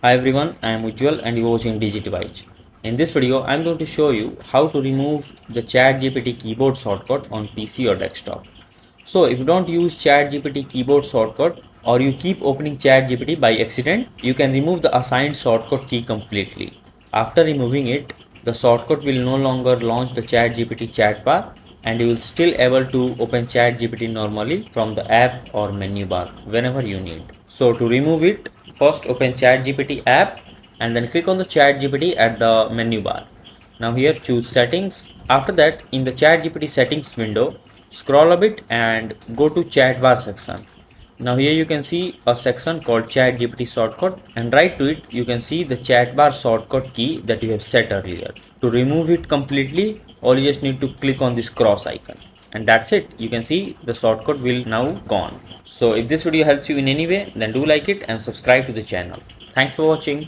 Hi everyone, I am Ujjwal and you are watching Digitwise. In this video, I am going to show you how to remove the ChatGPT keyboard shortcut on PC or desktop. So if you don't use ChatGPT keyboard shortcut or you keep opening ChatGPT by accident, you can remove the assigned shortcut key completely. After removing it, the shortcut will no longer launch the ChatGPT chat bar and you will still able to open ChatGPT normally from the app or menu bar whenever you need. So to remove it, first open ChatGPT app and then click on the ChatGPT at the menu bar. Now here choose settings. After that, in the ChatGPT settings window, scroll a bit and go to chat bar section. Now here you can see a section called ChatGPT shortcut, and right to it you can see the chat bar shortcut key that you have set earlier. To remove it completely, all you just need to click on this cross icon, and that's it. You can see the shortcut will now gone. So if this video helps you in any way, then do like it and subscribe to the channel. Thanks for watching.